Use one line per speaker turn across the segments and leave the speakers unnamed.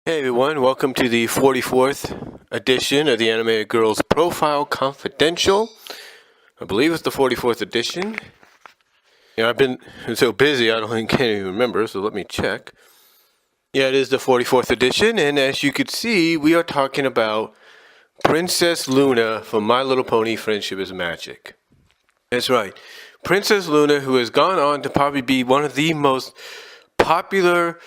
Hey everyone, welcome to the 44th edition of the Animated Girls Profile Confidential. I believe it's the 44th edition. I've been so busy I can't even remember, so let me check. Yeah, it is the 44th edition, and as you can see, we are talking about Princess Luna from My Little Pony Friendship is Magic. That's right. Princess Luna, who has gone on to probably be one of the most popular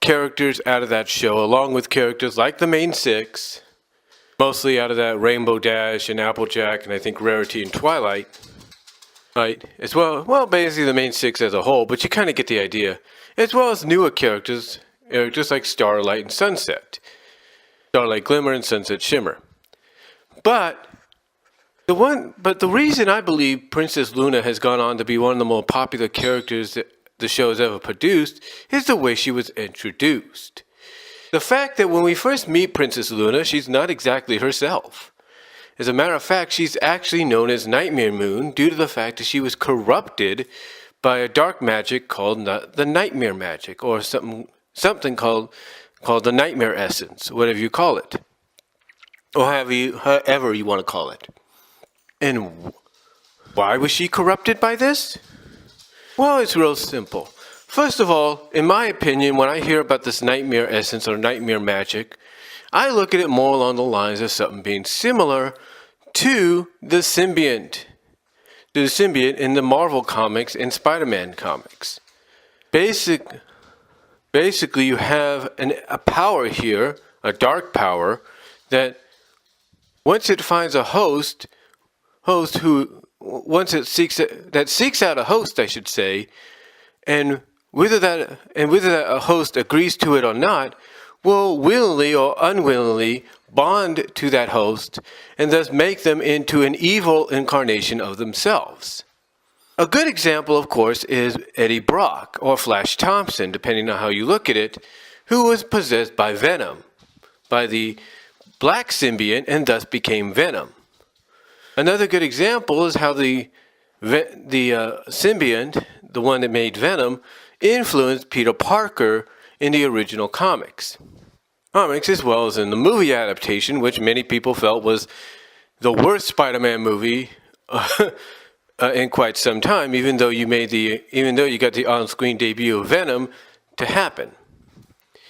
characters out of that show, along with characters like the main six, mostly out of that Rainbow Dash and Applejack, and I think Rarity and Twilight, right? As well, basically the main six as a whole, but you kind of get the idea. As well as newer characters like Starlight and Sunset, Starlight Glimmer and Sunset Shimmer. But the reason I believe Princess Luna has gone on to be one of the more popular characters that the show has ever produced is the way she was introduced. The fact that when we first meet Princess Luna, she's not exactly herself. As a matter of fact, she's actually known as Nightmare Moon due to the fact that she was corrupted by a dark magic called the Nightmare Magic, or something called the Nightmare Essence, whatever you call it, or however you want to call it. And why was she corrupted by this? Well, it's real simple. First of all, in my opinion, when I hear about this nightmare essence or nightmare magic, I look at it more along the lines of something being similar to the symbiote. The symbiote in the Marvel comics and Spider-Man comics. Basically, you have a power here, a dark power, that once it finds a host who seeks out a host, I should say, and whether that a host agrees to it or not, will willingly or unwillingly bond to that host and thus make them into an evil incarnation of themselves. A good example, of course, is Eddie Brock or Flash Thompson, depending on how you look at it, who was possessed by Venom, by the black symbiote, and thus became Venom. Another good example is how the symbiote, the one that made Venom, influenced Peter Parker in the original comics, as well as in the movie adaptation, which many people felt was the worst Spider-Man movie in quite some time, even though you got the on-screen debut of Venom to happen.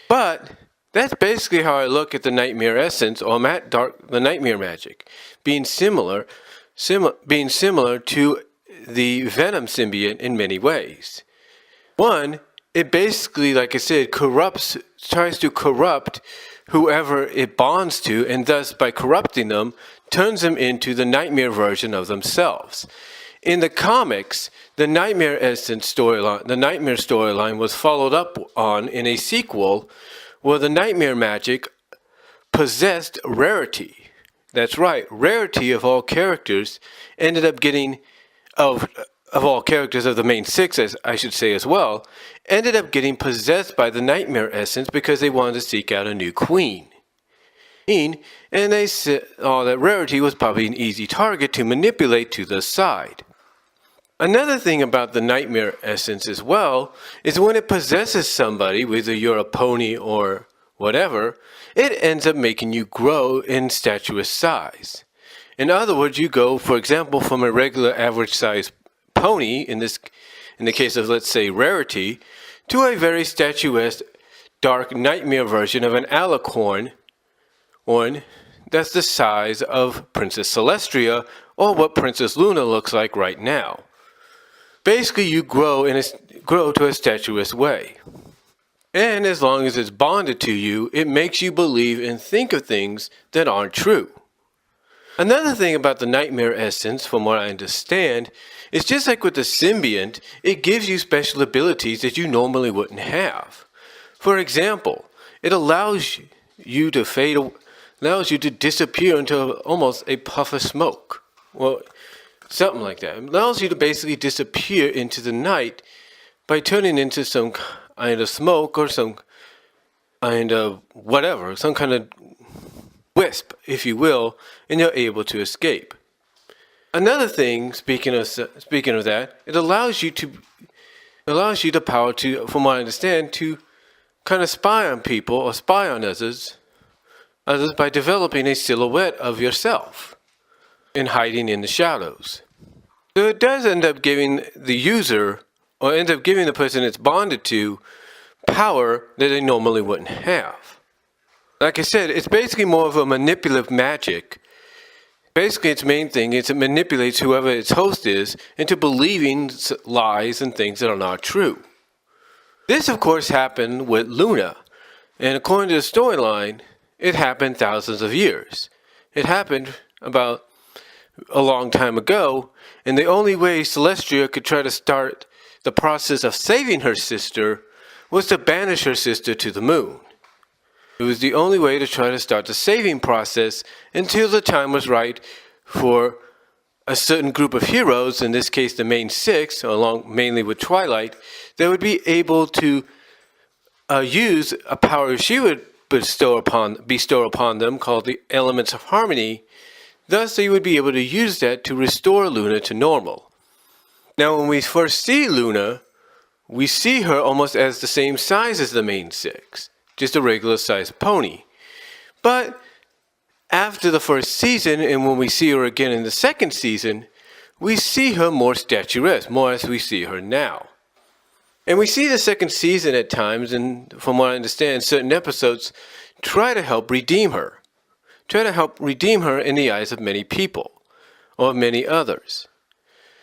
But that's basically how I look at the Nightmare Essence or the Nightmare Magic, being similar to the Venom symbiote in many ways. One, it basically, like I said, tries to corrupt whoever it bonds to, and thus by corrupting them, turns them into the nightmare version of themselves. In the comics, the Nightmare storyline was followed up on in a sequel where the Nightmare Magic possessed Rarity. That's right, Rarity of all characters ended up getting, of all characters of the main six, as I should say as well, ended up getting possessed by the Nightmare Essence because they wanted to seek out a new queen. And they said that Rarity was probably an easy target to manipulate to the side. Another thing about the Nightmare Essence as well is when it possesses somebody, whether you're a pony or whatever, it ends up making you grow in statuesque size. In other words, you go, for example, from a regular average size pony, in the case of, let's say, Rarity, to a very statuesque, dark nightmare version of an alicorn, that's the size of Princess Celestia, or what Princess Luna looks like right now. Basically, you grow to a statuesque way. And as long as it's bonded to you, it makes you believe and think of things that aren't true. Another thing about the Nightmare Essence, from what I understand, is just like with the symbiote, it gives you special abilities that you normally wouldn't have. For example, it allows you to disappear into almost a puff of smoke. Well, something like that. It allows you to basically disappear into the night by turning into some kind of smoke or some kind of whatever, some kind of wisp, if you will, and you're able to escape. Another thing, speaking of that, it allows you the power to, from what I understand, to kind of spy on people or spy on others by developing a silhouette of yourself and hiding in the shadows. So it does end up giving the user, or ends up giving the person it's bonded to, power that they normally wouldn't have. Like I said, it's basically more of a manipulative magic. Basically, its main thing is it manipulates whoever its host is into believing lies and things that are not true. This, of course, happened with Luna, and according to the storyline, it happened thousands of years. It happened about a long time ago, and the only way Celestia could try to start the process of saving her sister was to banish her sister to the moon. It was the only way to try to start the saving process until the time was right for a certain group of heroes, in this case the main six, along mainly with Twilight, that would be able to use a power she would bestow upon them called the Elements of Harmony. Thus they would be able to use that to restore Luna to normal. Now when we first see Luna, we see her almost as the same size as the main six, just a regular sized pony. But after the first season, and when we see her again in the second season, we see her more statuesque, more as we see her now. And we see the second season at times, and from what I understand, certain episodes try to help redeem her. Try to help redeem her in the eyes of many people, or many others.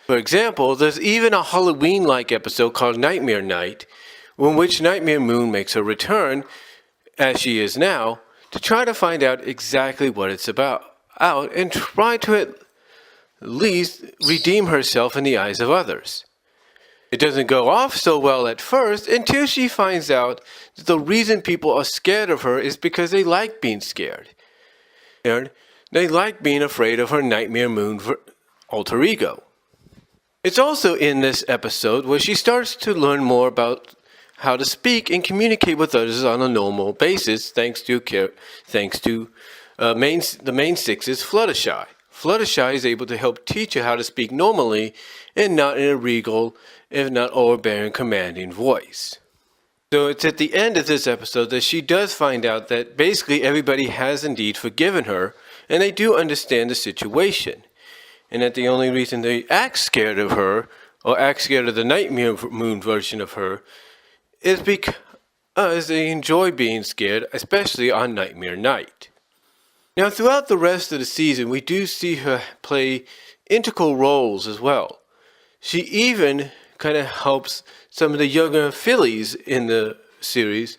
For example, there's even a Halloween-like episode called Nightmare Night, in which Nightmare Moon makes her return, as she is now, to try to find out exactly what it's about, and try to at least redeem herself in the eyes of others. It doesn't go off so well at first until she finds out that the reason people are scared of her is because they like being scared. They like being afraid of her Nightmare Moon alter ego. It's also in this episode where she starts to learn more about how to speak and communicate with others on a normal basis, thanks to the main six's Fluttershy. Fluttershy is able to help teach her how to speak normally and not in a regal, if not overbearing, commanding voice. So it's at the end of this episode that she does find out that basically everybody has indeed forgiven her, and they do understand the situation. And that the only reason they act scared of her, or act scared of the Nightmare Moon version of her, is because they enjoy being scared, especially on Nightmare Night. Now, throughout the rest of the season, we do see her play integral roles as well. She even kind of helps some of the younger fillies in the series,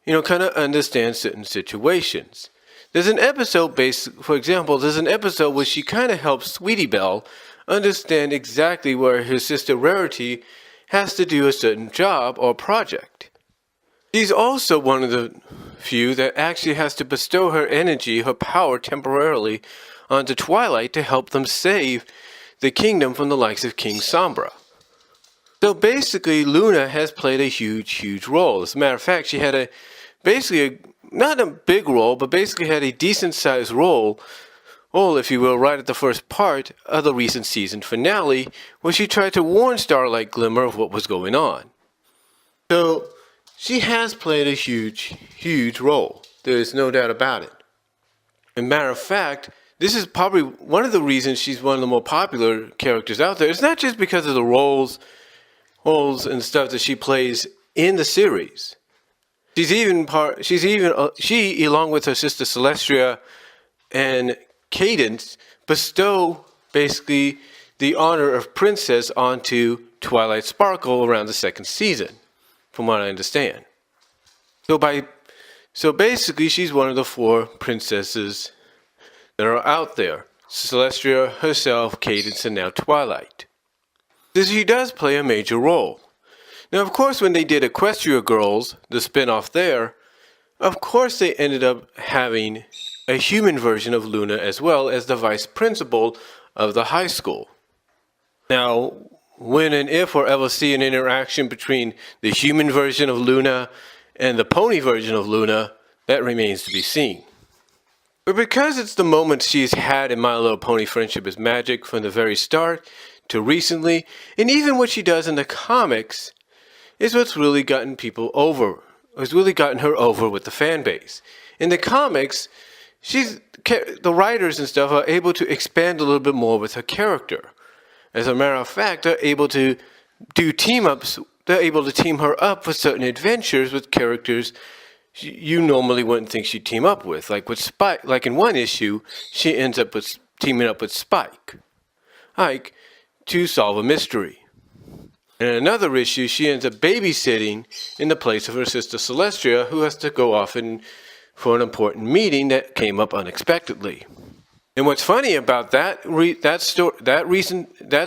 kind of understand certain situations. There's an episode for example, there's an episode where she kind of helps Sweetie Belle understand exactly where her sister Rarity has to do a certain job or project. She's also one of the few that actually has to bestow her energy, her power temporarily onto Twilight to help them save the kingdom from the likes of King Sombra. So basically, Luna has played a huge role. As a matter of fact, she had not a big role, but basically had a decent sized role, if you will, right at the first part of the recent season finale, where she tried to warn Starlight Glimmer of what was going on. So, she has played a huge role. There is no doubt about it. As a matter of fact, this is probably one of the reasons she's one of the more popular characters out there. It's not just because of the roles and stuff that she plays in the series. She, along with her sister Celestia and Cadence, bestow basically the honor of princess onto Twilight Sparkle around the second season, from what I understand. So basically, she's one of the four princesses that are out there: Celestia, herself, Cadence, and now Twilight. So she does play a major role. Now, of course, when they did Equestria Girls, the spin-off there, of course they ended up having a human version of Luna as well as the vice principal of the high school. Now, when and if we'll ever see an interaction between the human version of Luna and the pony version of Luna, that remains to be seen. But because it's the moment she's had in My Little Pony Friendship is Magic from the very start to recently, and even what she does in the comics, is what's really gotten people over has really gotten her over with the fan base. In the comics, the writers and stuff are able to expand a little bit more with her character. As a matter of fact, they're able to do team-ups. They're able to team her up for certain adventures with characters you normally wouldn't think she'd team up with. Like with Spike, like in one issue, she ends up teaming up with Spike, to solve a mystery. In another issue, she ends up babysitting in the place of her sister Celestia, who has to go off for an important meeting that came up unexpectedly. And what's funny about that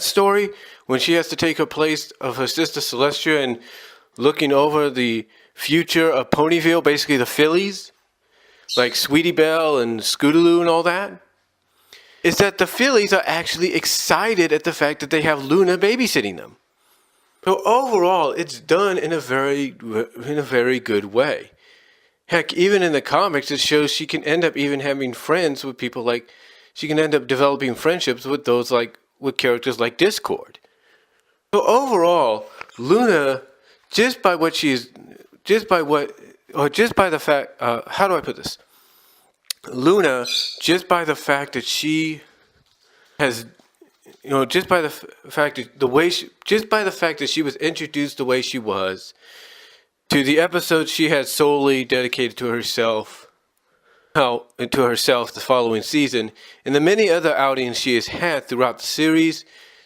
story, when she has to take her place of her sister Celestia and looking over the future of Ponyville, basically the Phillies, like Sweetie Belle and Scootaloo and all that, is that the Phillies are actually excited at the fact that they have Luna babysitting them. So overall, it's done in a very good way. Heck, even in the comics, it shows she can end up even having friends with people like, she can end up developing friendships with with characters like Discord. So overall, Luna, just by the fact, how do I put this? Luna, just by the fact that she has, just by the fact that she was introduced the way she was, to the episodes she had solely dedicated to herself, the following season, and the many other outings she has had throughout the series,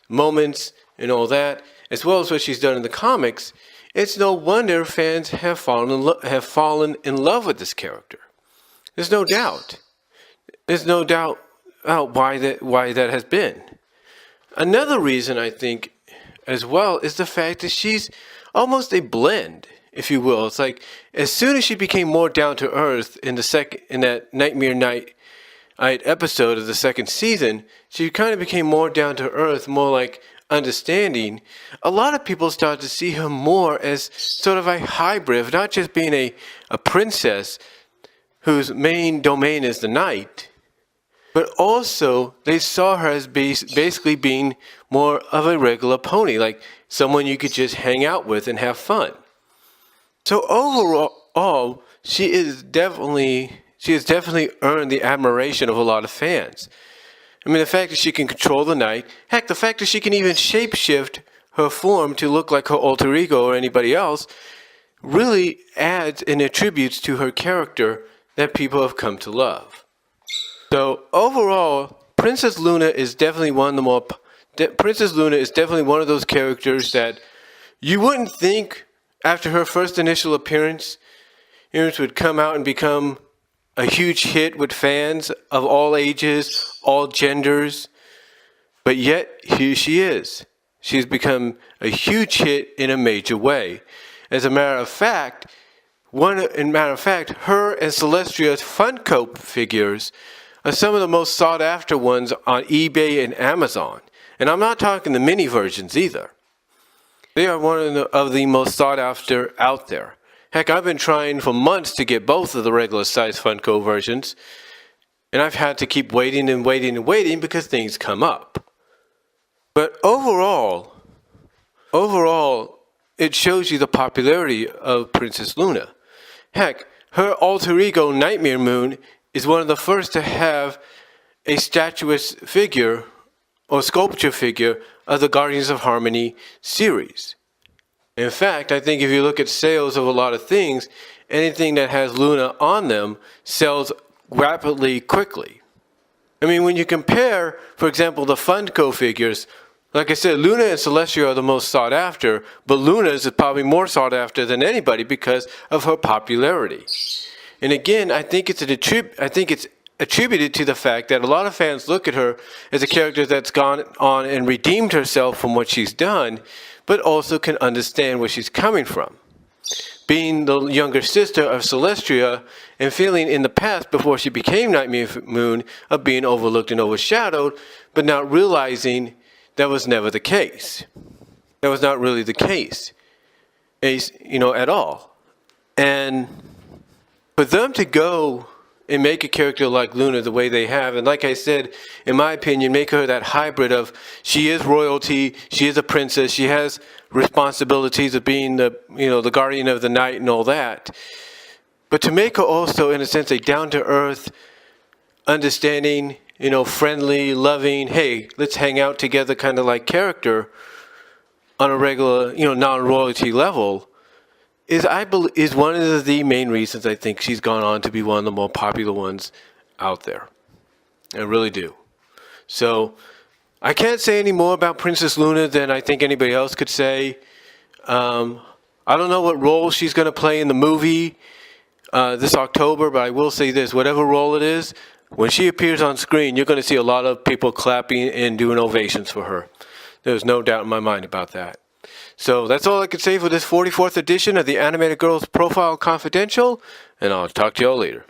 moments, and all that, as well as what she's done in the comics, it's no wonder fans have fallen in love with this character. There's no doubt. There's no doubt why that has been. Another reason, I think, as well, is the fact that she's almost a blend, if you will. It's like as soon as she became more down to earth in that Nightmare Night episode of the second season, she kind of became more down to earth, more like understanding. A lot of people started to see her more as sort of a hybrid, not just being a princess whose main domain is the night, but also they saw her as basically being more of a regular pony, like someone you could just hang out with and have fun. So overall, she has definitely earned the admiration of a lot of fans. I mean, the fact that she can control the night, heck, the fact that she can even shapeshift her form to look like her alter ego or anybody else, really adds and attributes to her character that people have come to love. So overall, Princess Luna is definitely one of those characters that you wouldn't think after her first initial appearance would come out and become a huge hit with fans of all ages, all genders. But yet, here she is. She's become a huge hit in a major way. As a matter of fact, her and Celestia's Funko figures are some of the most sought after ones on eBay and Amazon. And I'm not talking the mini versions either. They are one of the most sought after out there. Heck, I've been trying for months to get both of the regular size Funko versions, and I've had to keep waiting and waiting and waiting because things come up. But overall, it shows you the popularity of Princess Luna. Heck, her alter ego Nightmare Moon is one of the first to have a statuesque figure or sculpture figure of the Guardians of Harmony series. In fact, I think if you look at sales of a lot of things, anything that has Luna on them sells rapidly, quickly. I mean, when you compare, for example, the Funko figures, like I said, Luna and Celestia are the most sought after, but Luna's is probably more sought after than anybody because of her popularity. And again, I think it's attributed to the fact that a lot of fans look at her as a character that's gone on and redeemed herself from what she's done, but also can understand where she's coming from. Being the younger sister of Celestia and feeling in the past before she became Nightmare Moon of being overlooked and overshadowed, but not realizing that was never the case. That was not really the case, at all. And for them to go and make a character like Luna the way they have. And like I said, in my opinion, make her that hybrid of she is royalty, she is a princess, she has responsibilities of being the guardian of the night and all that. But to make her also, in a sense, a down-to-earth, understanding, friendly, loving, hey, let's hang out together kind of like character on a regular, non-royalty level, is one of the main reasons I think she's gone on to be one of the more popular ones out there. I really do. So I can't say any more about Princess Luna than I think anybody else could say. I don't know what role she's going to play in the movie this October, but I will say this: whatever role it is, when she appears on screen, you're going to see a lot of people clapping and doing ovations for her. There's no doubt in my mind about that. So that's all I could say for this 44th edition of the Animated Girls Profile Confidential, and I'll talk to y'all later.